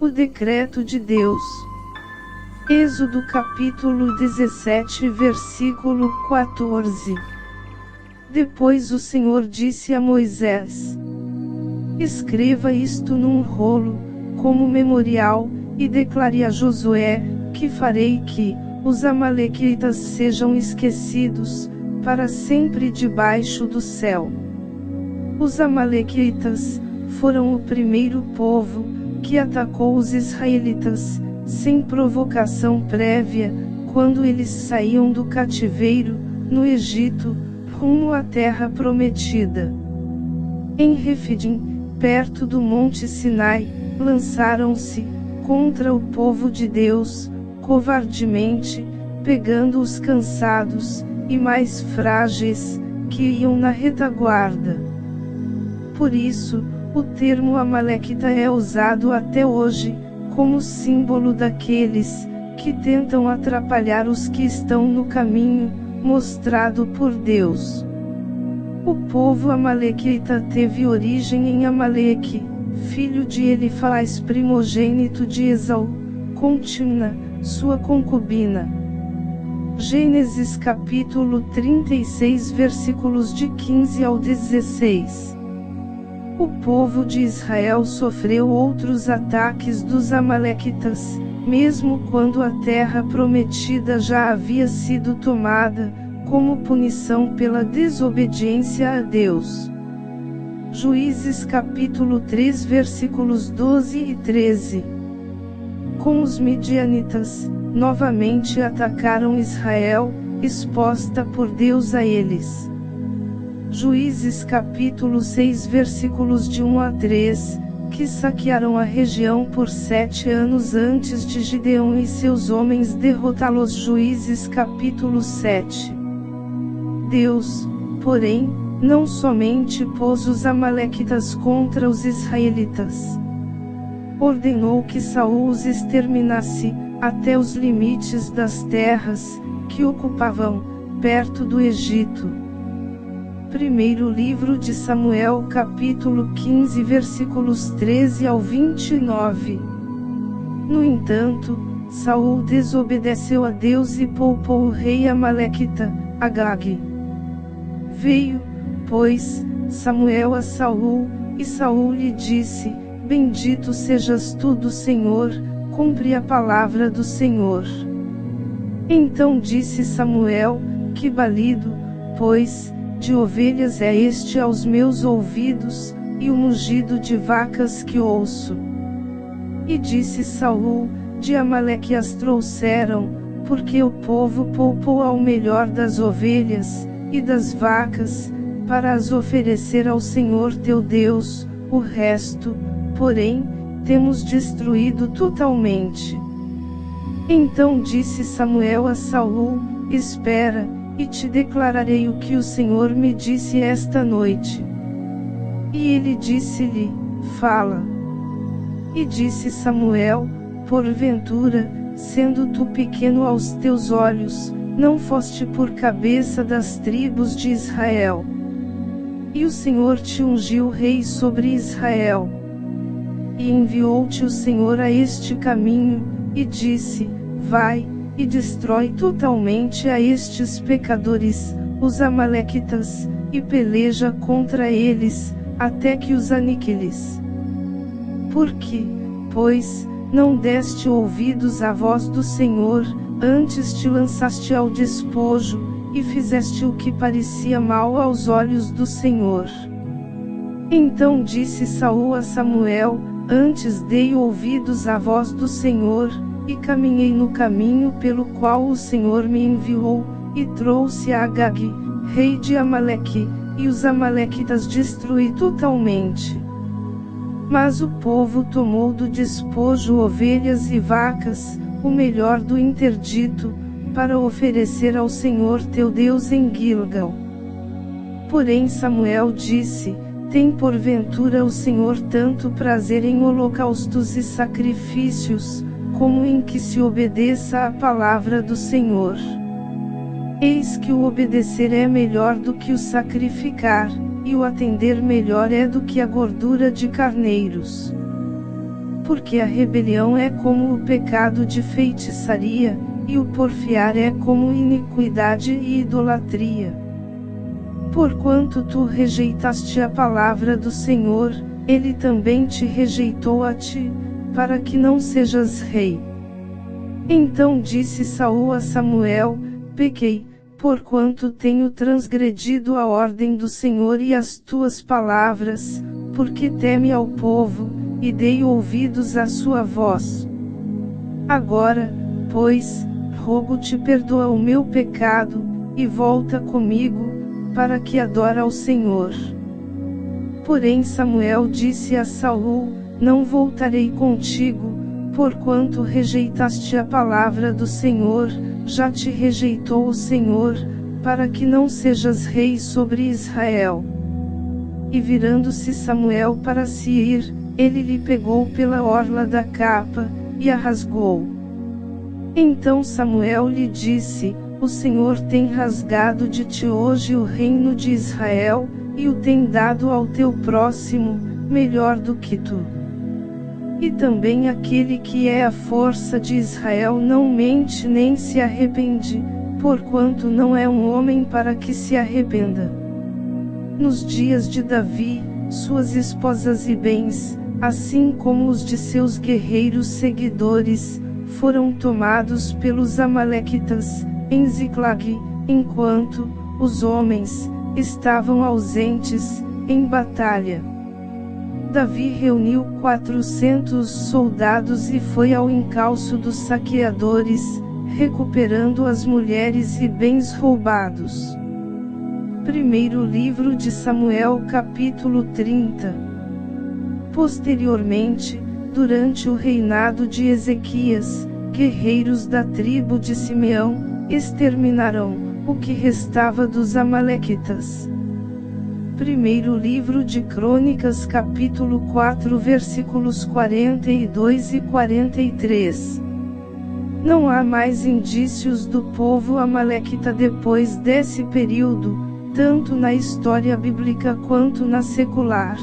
O decreto de Deus. Êxodo capítulo 17 versículo 14. Depois o Senhor disse a Moisés: escreva isto num rolo, como memorial, e declare a Josué, que farei que os amalequitas sejam esquecidos, para sempre debaixo do céu. Os amalequitas foram o primeiro povo que atacou os israelitas, sem provocação prévia, quando eles saíam do cativeiro, no Egito, rumo à terra prometida. Em Refidim, perto do monte Sinai, lançaram-se contra o povo de Deus, covardemente, pegando os cansados e mais frágeis, que iam na retaguarda. Por isso, o termo amalequita é usado até hoje, como símbolo daqueles que tentam atrapalhar os que estão no caminho mostrado por Deus. O povo amalequita teve origem em Amaleque, filho de Elifaz, primogênito de Esaú, com Timna, sua concubina. Gênesis capítulo 36 versículos de 15 ao 16. O povo de Israel sofreu outros ataques dos amalequitas, mesmo quando a terra prometida já havia sido tomada, como punição pela desobediência a Deus. Juízes capítulo 3 versículos 12 e 13. Com os midianitas, novamente atacaram Israel, exposta por Deus a eles. Juízes capítulo 6 versículos de 1 a 3, que saquearam a região por 7 anos antes de Gideão e seus homens derrotá-los. Juízes capítulo 7. Deus, porém, não somente pôs os amalequitas contra os israelitas. Ordenou que Saul os exterminasse, até os limites das terras que ocupavam, perto do Egito. Primeiro livro de Samuel capítulo 15 versículos 13 ao 29. No entanto, Saul desobedeceu a Deus e poupou o rei amalequita, Agag. Veio, pois, Samuel a Saul, e Saul lhe disse: bendito sejas tu do Senhor, cumpre a palavra do Senhor. Então disse Samuel: que balido, pois, de ovelhas é este aos meus ouvidos, e o mugido de vacas que ouço. E disse Saul: de Amaleque as trouxeram, porque o povo poupou ao melhor das ovelhas e das vacas, para as oferecer ao Senhor teu Deus, o resto, porém, temos destruído totalmente. Então disse Samuel a Saul: espera, e te declararei o que o Senhor me disse esta noite. E ele disse-lhe: fala. E disse Samuel: porventura, sendo tu pequeno aos teus olhos, não foste por cabeça das tribos de Israel. E o Senhor te ungiu rei sobre Israel. E enviou-te o Senhor a este caminho, e disse: vai, e destrói totalmente a estes pecadores, os amalequitas, e peleja contra eles, até que os aniquiles. Porque, pois, não deste ouvidos à voz do Senhor, antes te lançaste ao despojo, e fizeste o que parecia mal aos olhos do Senhor. Então disse Saul a Samuel: antes dei ouvidos à voz do Senhor, e caminhei no caminho pelo qual o Senhor me enviou, e trouxe a Agag, rei de Amaleque, e os amalequitas destruí totalmente. Mas o povo tomou do despojo ovelhas e vacas, o melhor do interdito, para oferecer ao Senhor teu Deus em Gilgal. Porém Samuel disse: tem porventura o Senhor tanto prazer em holocaustos e sacrifícios, como em que se obedeça à palavra do Senhor? Eis que o obedecer é melhor do que o sacrificar, e o atender melhor é do que a gordura de carneiros. porque a rebelião é como o pecado de feitiçaria, e o porfiar é como iniquidade e idolatria. Porquanto tu rejeitaste a palavra do Senhor, ele também te rejeitou a ti, para que não sejas rei. Então disse Saul a Samuel: pequei, porquanto tenho transgredido a ordem do Senhor e as tuas palavras, porque teme ao povo, e dei ouvidos à sua voz. Agora, pois, rogo-te, perdoa o meu pecado, e volta comigo, para que adore ao Senhor. Porém Samuel disse a Saul: não voltarei contigo, porquanto rejeitaste a palavra do Senhor, já te rejeitou o Senhor, para que não sejas rei sobre Israel. E virando-se Samuel para se ir, ele lhe pegou pela orla da capa, e a rasgou. Então Samuel lhe disse: o Senhor tem rasgado de ti hoje o reino de Israel, e o tem dado ao teu próximo, melhor do que tu. E também aquele que é a força de Israel não mente nem se arrepende, porquanto não é um homem para que se arrependa. Nos dias de Davi, suas esposas e bens, assim como os de seus guerreiros seguidores, foram tomados pelos amalequitas, em Ziclag, enquanto os homens estavam ausentes em batalha. Davi reuniu 400 soldados e foi ao encalço dos saqueadores, recuperando as mulheres e bens roubados. Primeiro livro de Samuel, capítulo 30. Posteriormente, durante o reinado de Ezequias, guerreiros da tribo de Simeão exterminaram o que restava dos amalequitas. Primeiro livro de Crônicas, capítulo 4, versículos 42 e 43. Não há mais indícios do povo amalequita depois desse período, tanto na história bíblica quanto na secular.